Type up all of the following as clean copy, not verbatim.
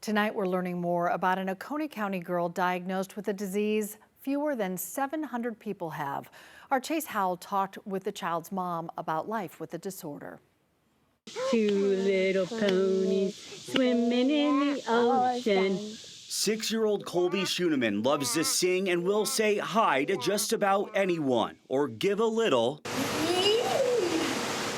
Tonight, we're learning more about an Oconee County girl diagnosed with a disease fewer than 700 people have. Our Chase Howell talked with the child's mom about life with the disorder. Two little ponies swimming in the ocean. 6-year-old Colby Schooneman loves to sing and will say hi to just about anyone or give a little.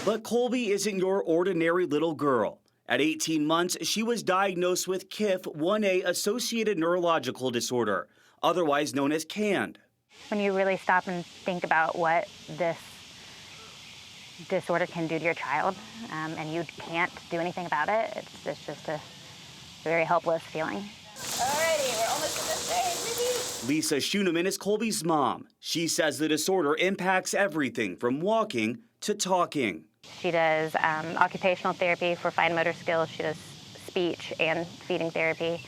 But Colby isn't your ordinary little girl. At 18 months, she was diagnosed with KIF 1A associated neurological disorder, otherwise known as CAND. When you really stop and think about what this disorder can do to your child, and you can't do anything about it, it's just a very helpless feeling. Alrighty, we're almost at the stage. Lisa Schooneman is Colby's mom. She says the disorder impacts everything from walking to talking. She does occupational therapy for fine motor skills. She does speech and feeding therapy.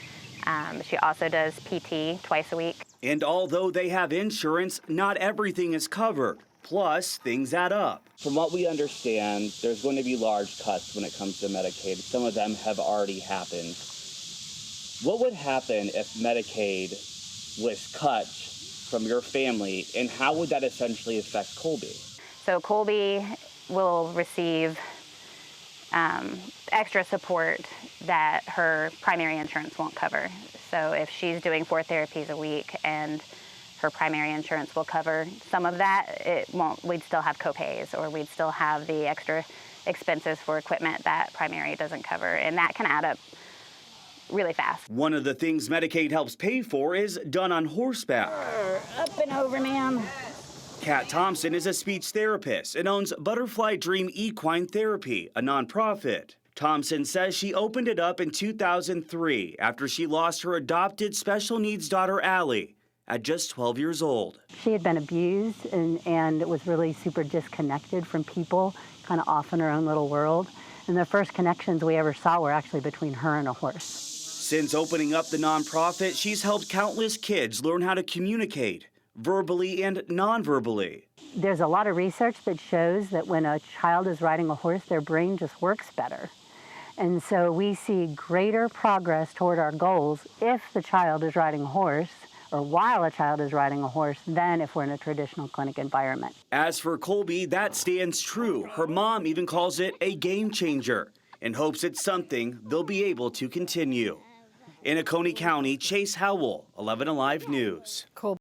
She also does PT twice a week. And although they have insurance, not everything is covered. Plus, things add up. From what we understand, there's going to be large cuts when it comes to Medicaid. Some of them have already happened. What would happen if Medicaid was cut from your family, and how would that essentially affect Colby? So Colby will receive extra support that her primary insurance won't cover. So if she's doing 4 therapies a week and her primary insurance will cover some of that, we'd still have copays, or we'd still have the extra expenses for equipment that primary doesn't cover, and that can add up really fast. One of the things Medicaid helps pay for is done on horseback. Up and over, ma'am. Kat Thompson is a speech therapist and owns Butterfly Dream Equine Therapy, a nonprofit. Thompson says she opened it up in 2003 after she lost her adopted special needs daughter, Allie, at just 12 years old. She had been abused and was really super disconnected from people, kind of off in her own little world. And the first connections we ever saw were actually between her and a horse. Since opening up the nonprofit, she's helped countless kids learn how to communicate, verbally and non-verbally. There's a lot of research that shows that when a child is riding a horse, their brain just works better. And so we see greater progress toward our goals if the child is riding a horse, or while a child is riding a horse, than if we're in a traditional clinic environment. As for Colby, that stands true. Her mom even calls it a game changer and hopes it's something they'll be able to continue. In Oconee County, Chase Howell, 11 Alive News.